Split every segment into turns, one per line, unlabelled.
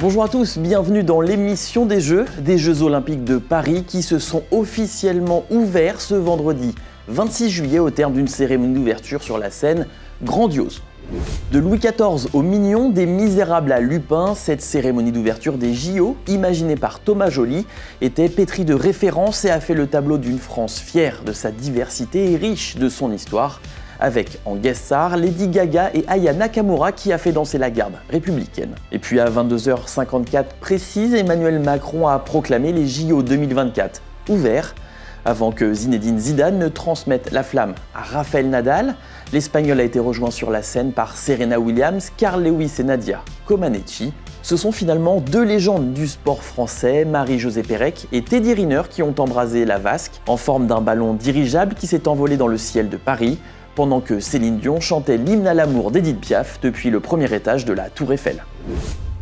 Bonjour à tous, bienvenue dans l'émission des Jeux Olympiques de Paris qui se sont officiellement ouverts ce vendredi 26 juillet au terme d'une cérémonie d'ouverture sur la scène grandiose. De Louis XIV au Mignon, des Misérables à Lupin, cette cérémonie d'ouverture des JO, imaginée par Thomas Joly, était pétrie de références et a fait le tableau d'une France fière de sa diversité et riche de son histoire, avec en guest star Lady Gaga et Aya Nakamura qui a fait danser la garde républicaine. Et puis à 22h54 précise, Emmanuel Macron a proclamé les JO 2024 ouverts, avant que Zinedine Zidane ne transmette la flamme à Rafael Nadal. L'Espagnol a été rejoint sur la scène par Serena Williams, Carl Lewis et Nadia Comaneci. Ce sont finalement deux légendes du sport français, Marie-Josée Pérec et Teddy Riner, qui ont embrasé la vasque en forme d'un ballon dirigeable qui s'est envolé dans le ciel de Paris, pendant que Céline Dion chantait l'hymne à l'amour d'Edith Piaf depuis le premier étage de la Tour Eiffel.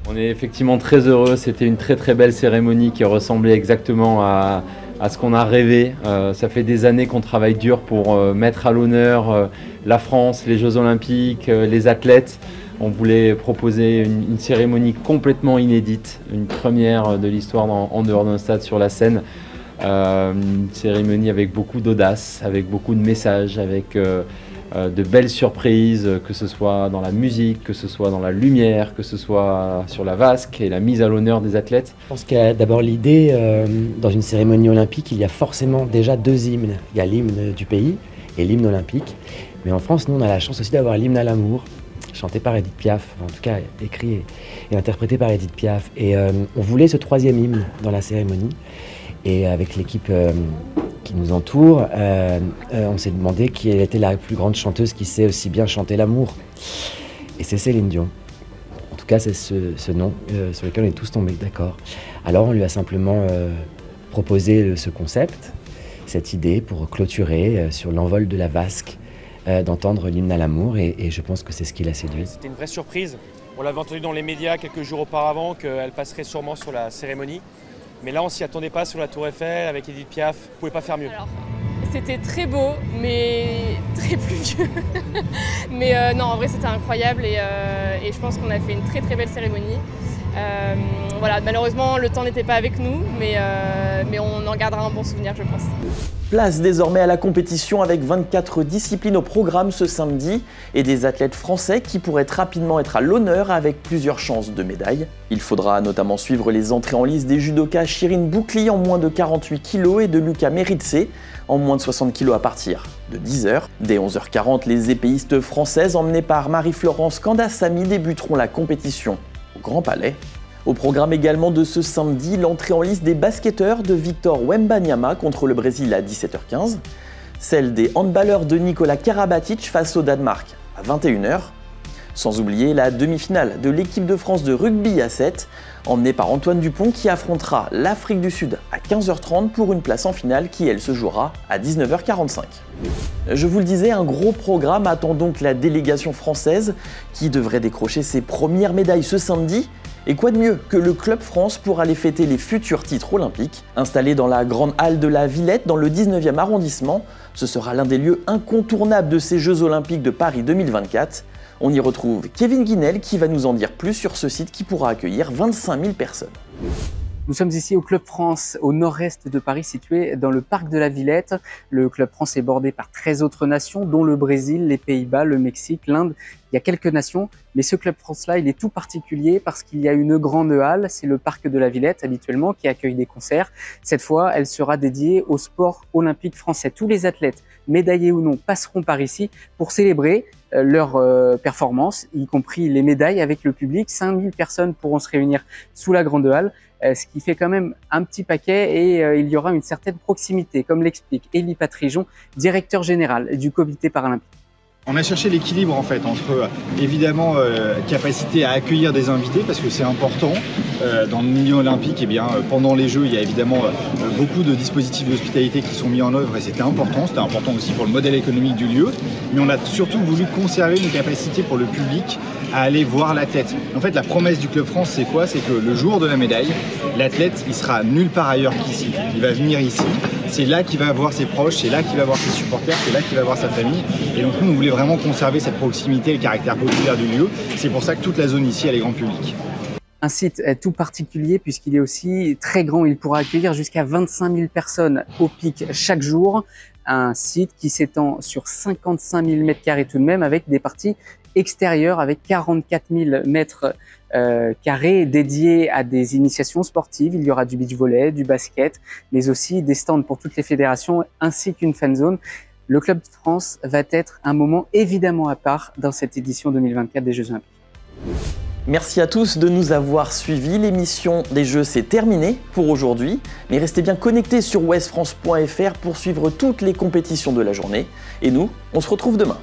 On est effectivement très heureux, c'était une très belle cérémonie qui ressemblait exactement à ce qu'on a rêvé. Ça fait des années qu'on travaille dur pour mettre à l'honneur la France, les Jeux Olympiques, les athlètes. On voulait proposer une cérémonie complètement inédite, une première de l'histoire en dehors d'un stade sur la Seine. Une cérémonie avec beaucoup d'audace, avec beaucoup de messages, avec de belles surprises, que ce soit dans la musique, que ce soit dans la lumière, que ce soit sur la vasque et la mise à l'honneur des athlètes.
Je pense qu'il y a d'abord l'idée, dans une cérémonie olympique, il y a forcément déjà deux hymnes. Il y a l'hymne du pays et l'hymne olympique. Mais en France, nous, on a la chance aussi d'avoir l'hymne à l'amour, chanté par Edith Piaf, en tout cas écrit et interprété par Edith Piaf. Et on voulait ce troisième hymne dans la cérémonie. Et avec l'équipe qui nous entoure, on s'est demandé qui était la plus grande chanteuse qui sait aussi bien chanter l'amour. Et c'est Céline Dion. En tout cas, c'est ce nom sur lequel on est tous tombés d'accord. Alors on lui a simplement proposé ce concept, cette idée pour clôturer sur l'envol de la vasque, d'entendre l'hymne à l'amour, et je pense que c'est ce qui l'a séduit.
C'était une vraie surprise. On l'avait entendu dans les médias quelques jours auparavant qu'elle passerait sûrement sur la cérémonie. Mais là, on s'y attendait pas sur la Tour Eiffel avec Edith Piaf. Vous pouvez pas faire mieux.
C'était très beau, mais très pluvieux. Mais non, en vrai, c'était incroyable et je pense qu'on a fait une très belle cérémonie. Voilà, malheureusement, le temps n'était pas avec nous, mais on en gardera un bon souvenir, je pense.
Place désormais à la compétition avec 24 disciplines au programme ce samedi et des athlètes français qui pourraient rapidement être à l'honneur avec plusieurs chances de médailles. Il faudra notamment suivre les entrées en lice des judokas Shirin Boukli en moins de 48 kg et de Luca Meritze en moins de 60 kg à partir de 10h. Dès 11h40, les épéistes françaises emmenées par Marie-Florence Candassamy débuteront la compétition au Grand Palais. Au programme également de ce samedi, l'entrée en lice des basketteurs de Victor Wembanyama contre le Brésil à 17h15, celle des handballeurs de Nicolas Karabatic face au Danemark à 21h, sans oublier la demi-finale de l'équipe de France de rugby à 7, emmenée par Antoine Dupont qui affrontera l'Afrique du Sud à 15h30 pour une place en finale qui, elle, se jouera à 19h45. Je vous le disais, un gros programme attend donc la délégation française qui devrait décrocher ses premières médailles ce samedi. Et quoi de mieux que le Club France pour aller fêter les futurs titres olympiques. Installé dans la grande halle de la Villette dans le 19e arrondissement, ce sera l'un des lieux incontournables de ces Jeux Olympiques de Paris 2024. On y retrouve Kevin Guinel qui va nous en dire plus sur ce site qui pourra accueillir 25 000 personnes.
Nous sommes ici au Club France, au nord-est de Paris, situé dans le parc de la Villette. Le Club France est bordé par 13 autres nations, dont le Brésil, les Pays-Bas, le Mexique, l'Inde. Il y a quelques nations, mais ce Club France-là, il est tout particulier parce qu'il y a une grande halle, c'est le parc de la Villette habituellement, qui accueille des concerts. Cette fois, elle sera dédiée au sport olympique français. Tous les athlètes, médaillés ou non, passeront par ici pour célébrer leur performance, y compris les médailles avec le public. 5000 personnes pourront se réunir sous la grande halle, ce qui fait quand même un petit paquet, et il y aura une certaine proximité, comme l'explique Élie Patrijon, directeur général du comité paralympique.
On a cherché l'équilibre en fait entre évidemment capacité à accueillir des invités parce que c'est important dans le milieu olympique. Et bien pendant les Jeux, il y a évidemment beaucoup de dispositifs d'hospitalité qui sont mis en œuvre et c'était important aussi pour le modèle économique du lieu. Mais on a surtout voulu conserver une capacité pour le public à aller voir l'athlète. En fait, la promesse du Club France, c'est quoi? C'est que le jour de la médaille, l'athlète, il sera nulle part ailleurs qu'ici. Il va venir ici. C'est là qu'il va voir ses proches, c'est là qu'il va voir ses supporters, c'est là qu'il va voir sa famille. Et donc nous, on voulait vraiment conserver cette proximité et le caractère populaire du lieu. C'est pour ça que toute la zone ici, elle est grand public.
Un site tout particulier puisqu'il est aussi très grand, il pourra accueillir jusqu'à 25 000 personnes au pic chaque jour. Un site qui s'étend sur 55 000 m² tout de même, avec des parties extérieures avec 44 000 m² dédiés à des initiations sportives. Il y aura du beach volley, du basket, mais aussi des stands pour toutes les fédérations ainsi qu'une fan zone. Le Club de France va être un moment évidemment à part dans cette édition 2024 des Jeux Olympiques.
Merci à tous de nous avoir suivis. L'émission des Jeux, c'est terminé pour aujourd'hui. Mais restez bien connectés sur ouestfrance.fr pour suivre toutes les compétitions de la journée. Et nous, on se retrouve demain.